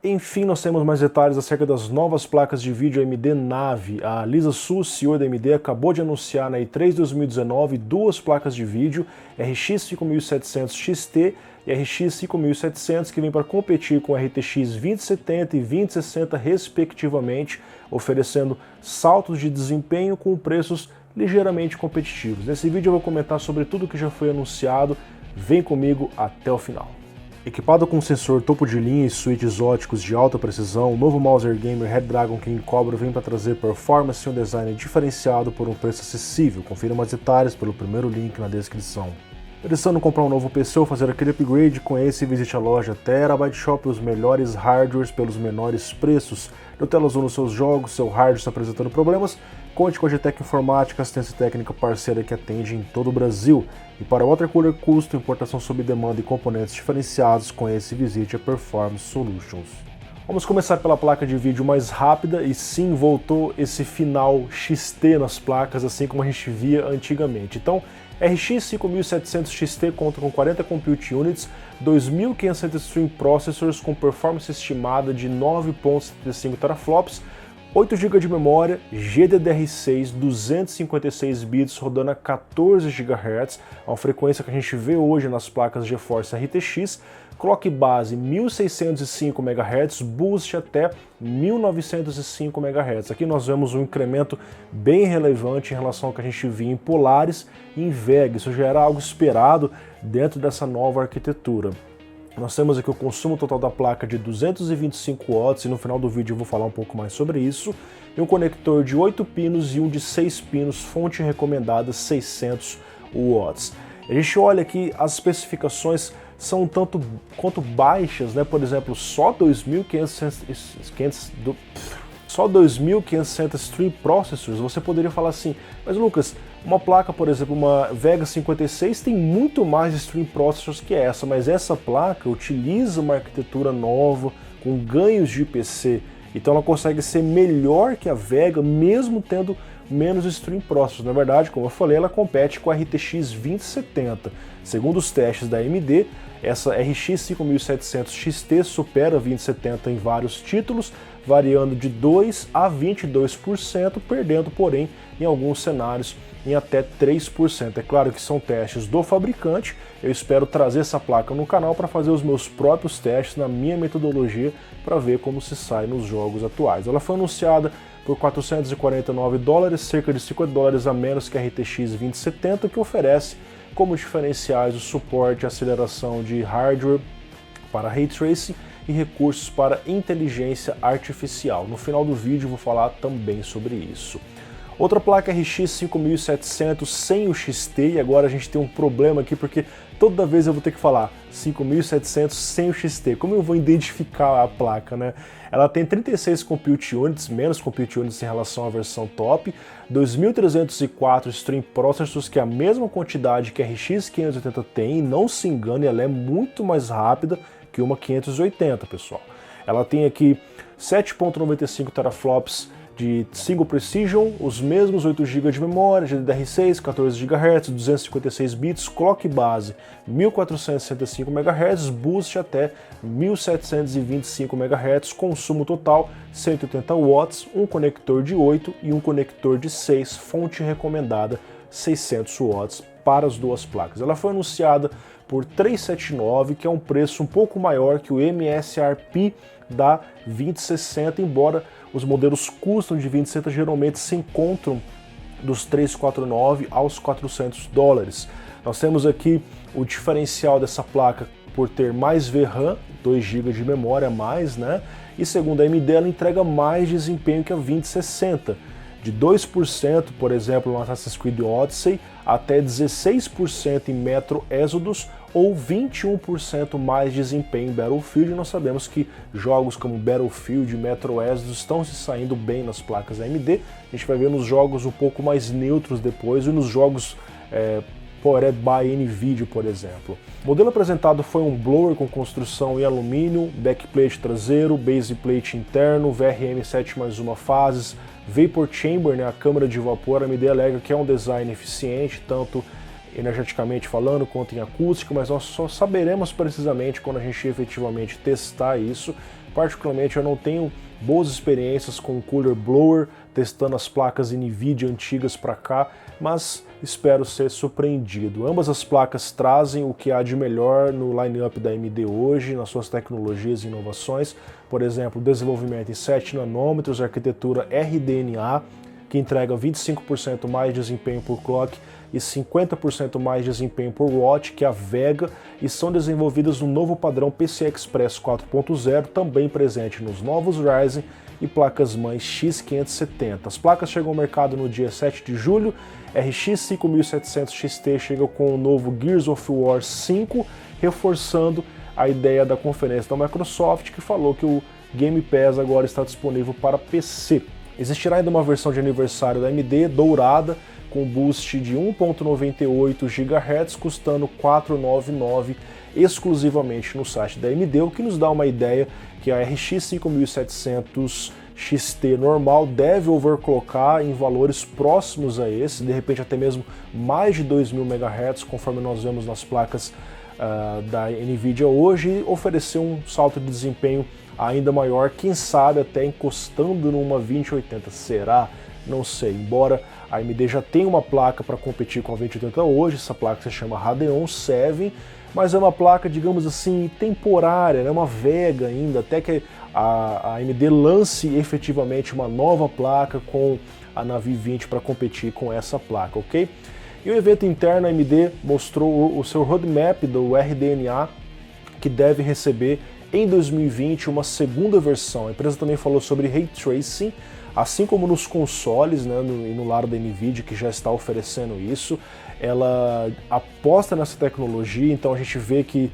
Enfim, nós temos mais detalhes acerca das novas placas de vídeo AMD Navi. A Lisa Su, CEO da AMD, acabou de anunciar na E3 2019 duas placas de vídeo, RX 5700 XT e RX 5700, que vem para competir com o RTX 2070 e 2060 respectivamente, oferecendo saltos de desempenho com preços ligeiramente competitivos. Nesse vídeo eu vou comentar sobre tudo que já foi anunciado. Vem comigo até o final. Equipado com sensor topo de linha e switches óticos de alta precisão, o novo mouse Airgamer Redragon King Cobra vem para trazer performance e um design diferenciado por um preço acessível. Confira mais detalhes pelo primeiro link na descrição. Pensando em comprar um novo PC ou fazer aquele upgrade? Com esse, visite a loja Terabyte Shop, os melhores hardwares pelos menores preços. Deu tela azul nos seus jogos, seu hardware está apresentando problemas? Conte com a GTEC Informática, assistência técnica parceira que atende em todo o Brasil. E para water cooler custo, importação sob demanda e componentes diferenciados, com esse, visite a Performance Solutions. Vamos começar pela placa de vídeo mais rápida, e sim, voltou esse final XT nas placas, assim como a gente via antigamente. Então, RX 5700 XT conta com 40 Compute Units, 2500 Stream Processors com performance estimada de 9.75 teraflops, 8 GB de memória, GDDR6, 256 bits rodando a 14 GHz, uma frequência que a gente vê hoje nas placas GeForce RTX, clock base 1605 MHz, boost até 1905 MHz. Aqui nós vemos um incremento bem relevante em relação ao que a gente via em Polaris e em Vega. Isso já era algo esperado dentro dessa nova arquitetura. Nós temos aqui o consumo total da placa de 225 watts, e no final do vídeo eu vou falar um pouco mais sobre isso, e um conector de 8 pinos e um de 6 pinos, fonte recomendada 600 watts. A gente olha aqui, as especificações são um tanto quanto baixas, né? Por exemplo, só 2.560 Stream Processors. Você poderia falar assim, mas Lucas, uma placa, por exemplo, uma Vega 56 tem muito mais Stream Processors que essa, mas essa placa utiliza uma arquitetura nova, com ganhos de IPC, então ela consegue ser melhor que a Vega, mesmo tendo menos Stream Processors. Na verdade, como eu falei, ela compete com a RTX 2070. Segundo os testes da AMD, essa RX 5700 XT supera a 2070 em vários títulos, variando de 2% a 22%, perdendo, porém, em alguns cenários, em até 3%. É claro que são testes do fabricante, eu espero trazer essa placa no canal para fazer os meus próprios testes na minha metodologia para ver como se sai nos jogos atuais. Ela foi anunciada por $449, cerca de $50 a menos que a RTX 2070, que oferece como diferenciais o suporte e aceleração de hardware para Ray Tracing e recursos para inteligência artificial. No final do vídeo eu vou falar também sobre isso. Outra placa RX 5700 sem o XT, e agora a gente tem um problema aqui porque toda vez eu vou ter que falar 5700 sem o XT. Como eu vou identificar a placa, né? Ela tem 36 Compute Units, menos Compute Units em relação à versão top, 2304 Stream Processors, que é a mesma quantidade que a RX 580 tem, e não se engane, ela é muito mais rápida que uma 580, pessoal. Ela tem aqui 7.95 teraflops de Single Precision, os mesmos 8 GB de memória, GDDR6, 14 GHz, 256 bits, clock base 1465 MHz, boost até 1725 MHz, consumo total 180 watts, um conector de 8 e um conector de 6, fonte recomendada 600 watts para as duas placas. Ela foi anunciada por $379, que é um preço um pouco maior que o MSRP da 2060, embora os modelos custom de 2060 geralmente se encontram dos $349 aos $400. Nós temos aqui o diferencial dessa placa por ter mais VRAM, 2 GB de memória a mais, né? E segundo a AMD, ela entrega mais desempenho que a 2060, de 2%, por exemplo, no Assassin's Creed Odyssey, até 16% em Metro Exodus, ou 21% mais desempenho em Battlefield. E nós sabemos que jogos como Battlefield e Metro Exodus estão se saindo bem nas placas AMD. A gente vai ver nos jogos um pouco mais neutros depois, e nos jogos Powered by NVIDIA, por exemplo. O modelo apresentado foi um blower com construção em alumínio, backplate traseiro, baseplate interno, VRM 7+1 fases, Vapor Chamber, né, a câmara de vapor. A AMD alega que é um design eficiente, tanto energeticamente falando quanto em acústica, mas nós só saberemos precisamente quando a gente efetivamente testar isso. Particularmente eu não tenho boas experiências com o Cooler Blower, testando as placas NVIDIA antigas para cá, mas espero ser surpreendido. Ambas as placas trazem o que há de melhor no line-up da AMD hoje, nas suas tecnologias e inovações. Por exemplo, desenvolvimento em 7 nanômetros, arquitetura RDNA, que entrega 25% mais desempenho por clock e 50% mais desempenho por watt que a Vega, e são desenvolvidas no novo padrão PCI Express 4.0, também presente nos novos Ryzen e placas-mães X570. As placas chegam ao mercado no dia 7 de julho, RX 5700 XT chega com o novo Gears of War 5, reforçando a ideia da conferência da Microsoft, que falou que o Game Pass agora está disponível para PC. Existirá ainda uma versão de aniversário da AMD dourada, com boost de 1.98 GHz, custando R$ 499 exclusivamente no site da AMD, o que nos dá uma ideia que a RX 5700 XT normal deve overclockar em valores próximos a esse, de repente até mesmo mais de 2.000 MHz, conforme nós vemos nas placas da NVIDIA hoje, e oferecer um salto de desempenho ainda maior, quem sabe até encostando numa 2080. Será? Não sei. Embora a AMD já tenha uma placa para competir com a 2080 hoje, essa placa se chama Radeon 7, mas é uma placa, digamos assim, temporária, é uma Vega ainda, até que a AMD lance efetivamente uma nova placa com a Navi 20 para competir com essa placa, ok? E o evento interno, a AMD mostrou o seu roadmap do RDNA, que deve receber em 2020 uma segunda versão. A empresa também falou sobre Ray Tracing, assim como nos consoles, né, e no lado da NVIDIA, que já está oferecendo isso. Ela aposta nessa tecnologia, então a gente vê que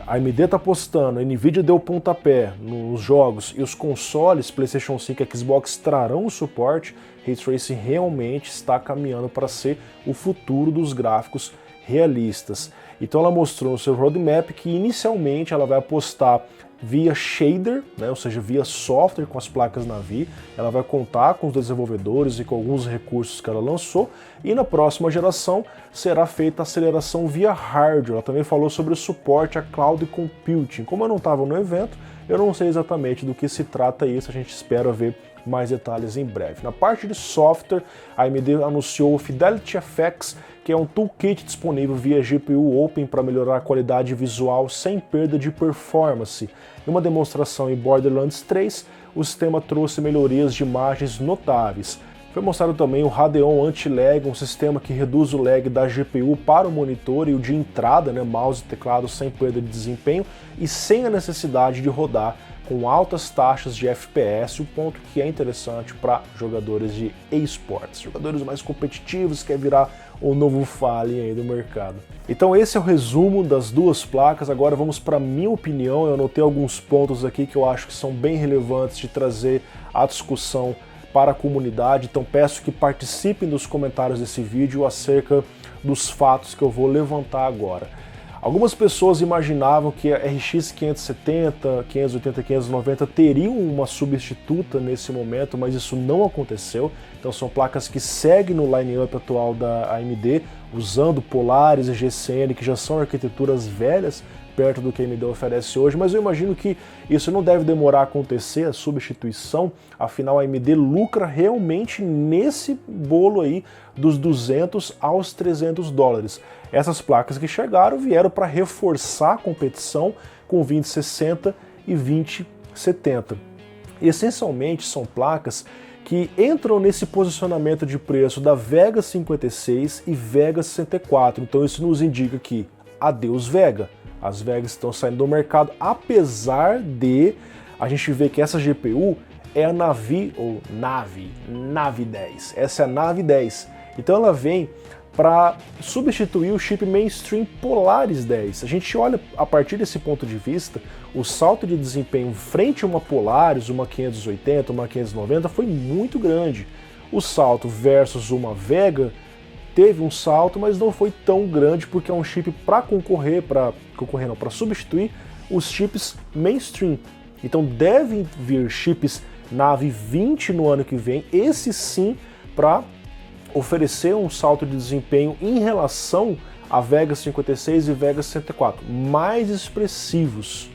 a AMD está apostando, a NVIDIA deu pontapé nos jogos, e os consoles PlayStation 5 e Xbox trarão o suporte. Ray Tracing realmente está caminhando para ser o futuro dos gráficos realistas. Então ela mostrou no seu roadmap que inicialmente ela vai apostar via shader, né, ou seja, via software com as placas Navi. Ela vai contar com os desenvolvedores e com alguns recursos que ela lançou, e na próxima geração será feita a aceleração via hardware. Ela também falou sobre o suporte a cloud computing. Como eu não estava no evento, eu não sei exatamente do que se trata isso, a gente espera ver mais detalhes em breve. Na parte de software, a AMD anunciou o Fidelity FX, que é um toolkit disponível via GPU Open para melhorar a qualidade visual sem perda de performance. Em uma demonstração em Borderlands 3, o sistema trouxe melhorias de imagens notáveis. Foi mostrado também o Radeon Anti-Lag, um sistema que reduz o lag da GPU para o monitor e o de entrada, né, mouse e teclado sem perda de desempenho e sem a necessidade de rodar com altas taxas de FPS, o ponto que é interessante para jogadores de esportes, jogadores mais competitivos, que quer virar o novo Fallen aí do mercado. Então esse é o resumo das duas placas. Agora vamos para a minha opinião. Eu anotei alguns pontos aqui que eu acho que são bem relevantes de trazer à discussão para a comunidade, então peço que participem dos comentários desse vídeo acerca dos fatos que eu vou levantar agora. Algumas pessoas imaginavam que a RX 570, 580, 590 teriam uma substituta nesse momento, mas isso não aconteceu. Então são placas que seguem no line-up atual da AMD, usando Polaris e GCN, que já são arquiteturas velhas, perto do que a AMD oferece hoje, mas eu imagino que isso não deve demorar a acontecer, a substituição, afinal a AMD lucra realmente nesse bolo aí dos 200 aos 300 dólares. Essas placas que chegaram vieram para reforçar a competição com 2060 e 2070. E, essencialmente são placas que entram nesse posicionamento de preço da Vega 56 e Vega 64, então isso nos indica que adeus Vega. As Vegas estão saindo do mercado, apesar de a gente ver que essa GPU é a Navi 10. Essa é a Navi 10. Então ela vem para substituir o chip mainstream Polaris 10. A gente olha a partir desse ponto de vista, o salto de desempenho frente a uma Polaris, uma 580, uma 590 foi muito grande. O salto versus uma Vega teve um salto, mas não foi tão grande porque é um chip para para substituir os chips mainstream. Então devem vir chips Navi 20 no ano que vem, esse sim para oferecer um salto de desempenho em relação a Vega 56 e Vega 64, mais expressivos.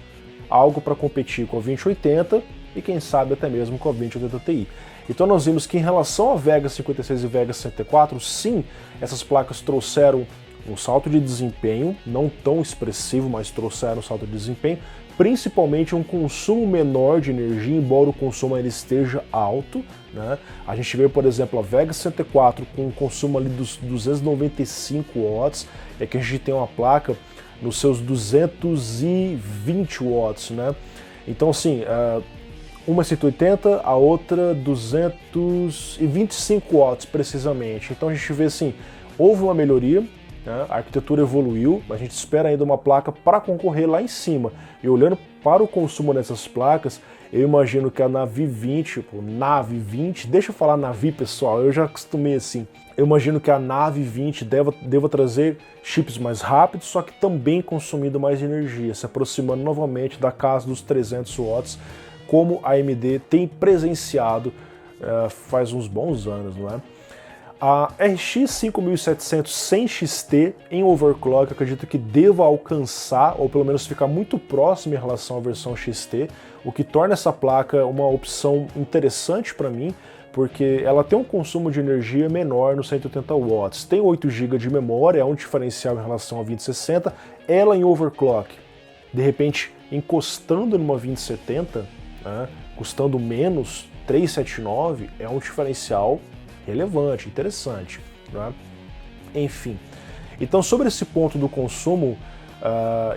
algo para competir com a 2080 e quem sabe até mesmo com a 2080 Ti. Então nós vimos que em relação a Vega 56 e Vega 64, sim, essas placas trouxeram um salto de desempenho, não tão expressivo, mas trouxeram um salto de desempenho, principalmente um consumo menor de energia, embora o consumo ainda esteja alto, né? A gente vê, por exemplo, a Vega 64 com um consumo ali dos 295 watts, é que a gente tem uma placa nos seus 220 watts, né? Então, assim, uma 180, a outra 225 watts precisamente. Então a gente vê assim, houve uma melhoria, né? A arquitetura evoluiu, a gente espera ainda uma placa para concorrer lá em cima. E olhando para o consumo dessas placas, eu imagino que a Navi 20, Navi 20, deixa eu falar Navi pessoal, eu já acostumei assim. Eu imagino que a Navi 20 deva trazer chips mais rápidos, só que também consumindo mais energia, se aproximando novamente da casa dos 300 watts, como a AMD tem presenciado faz uns bons anos, não é? A RX 5700 sem XT em overclock, eu acredito que deva alcançar, ou pelo menos ficar muito próximo em relação à versão XT, o que torna essa placa uma opção interessante para mim, porque ela tem um consumo de energia menor no 180 watts, tem 8 GB de memória, é um diferencial em relação à 2060, ela em overclock, de repente encostando numa 2070, né, custando menos 379, é um diferencial relevante, interessante, né? Enfim. Então, sobre esse ponto do consumo,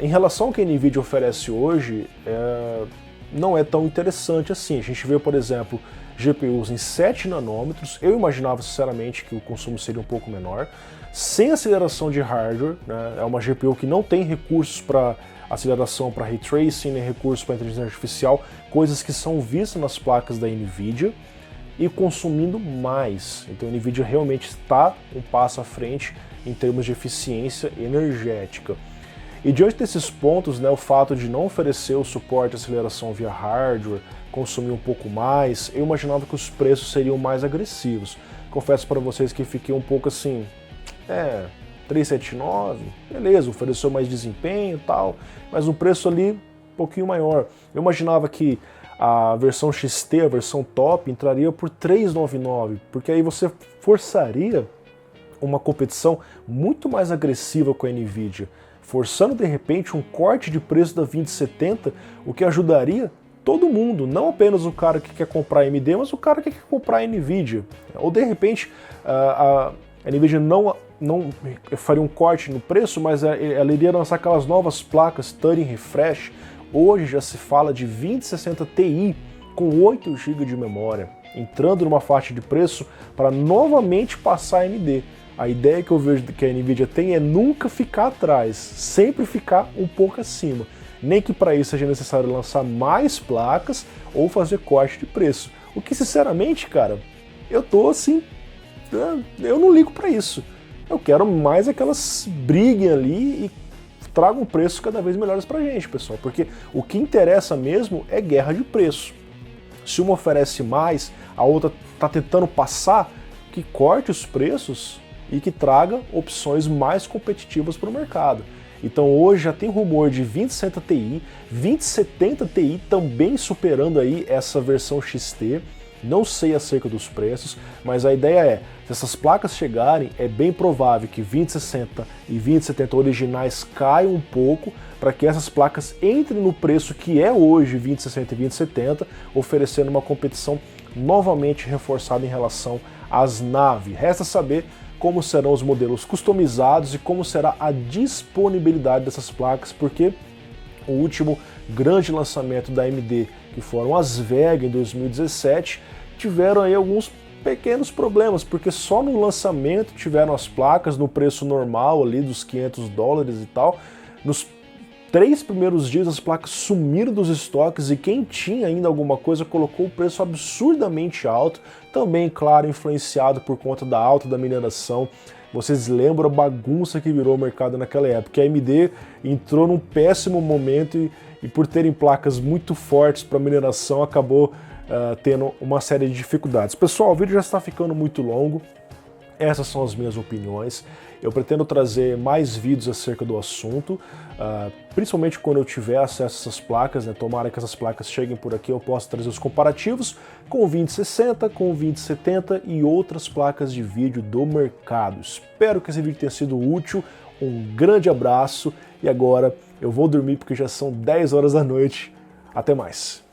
em relação ao que a NVIDIA oferece hoje, não é tão interessante assim. A gente vê, por exemplo, GPUs em 7 nanômetros, eu imaginava sinceramente que o consumo seria um pouco menor, sem aceleração de hardware, né? É uma GPU que não tem recursos para aceleração para Ray Tracing, nem recursos para inteligência artificial, coisas que são vistas nas placas da NVIDIA, e consumindo mais. Então a NVIDIA realmente está um passo à frente em termos de eficiência energética. E diante desses pontos, né, o fato de não oferecer o suporte à aceleração via hardware, consumir um pouco mais, eu imaginava que os preços seriam mais agressivos. Confesso para vocês que fiquei um pouco assim, 379, beleza, ofereceu mais desempenho e tal, mas um preço ali um pouquinho maior. Eu imaginava que a versão XT, a versão top, entraria por 399, porque aí você forçaria uma competição muito mais agressiva com a NVIDIA, forçando de repente um corte de preço da 2070, o que ajudaria todo mundo, não apenas o cara que quer comprar AMD, mas o cara que quer comprar NVIDIA. Ou de repente a NVIDIA não faria um corte no preço, mas ela iria lançar aquelas novas placas Turing Refresh. Hoje já se fala de 2060 Ti com 8 GB de memória, entrando numa faixa de preço para novamente passar a AMD. A ideia que eu vejo que a NVIDIA tem é nunca ficar atrás, sempre ficar um pouco acima. Nem que para isso seja necessário lançar mais placas ou fazer corte de preço. O que, sinceramente, cara, eu tô assim, eu não ligo para isso. Eu quero mais aquelas briguem ali e tragam preços cada vez melhores pra gente, pessoal, porque o que interessa mesmo é guerra de preço. Se uma oferece mais, a outra tá tentando passar, que corte os preços e que traga opções mais competitivas para o mercado. Então hoje já tem rumor de 2060 Ti, 2070 Ti também superando aí essa versão XT. Não sei acerca dos preços, mas a ideia é, se essas placas chegarem, é bem provável que 2060 e 2070 originais caiam um pouco para que essas placas entrem no preço que é hoje 2060 e 2070, oferecendo uma competição novamente reforçada em relação às naves. Resta saber como serão os modelos customizados e como será a disponibilidade dessas placas, porque o último grande lançamento da AMD, que foram as Vega em 2017, tiveram aí alguns pequenos problemas, porque só no lançamento tiveram as placas no preço normal ali dos $500 e tal. Nos 3 primeiros dias as placas sumiram dos estoques e quem tinha ainda alguma coisa colocou o preço absurdamente alto, também, claro, influenciado por conta da alta da mineração. Vocês lembram a bagunça que virou o mercado naquela época? A AMD entrou num péssimo momento e por terem placas muito fortes para mineração, acabou tendo uma série de dificuldades. Pessoal, o vídeo já está ficando muito longo. Essas são as minhas opiniões. Eu pretendo trazer mais vídeos acerca do assunto, principalmente quando eu tiver acesso a essas placas, né? Tomara que essas placas cheguem por aqui, eu possa trazer os comparativos com o 2060, com o 2070 e outras placas de vídeo do mercado. Espero que esse vídeo tenha sido útil, um grande abraço e agora eu vou dormir porque já são 10 horas da noite. Até mais!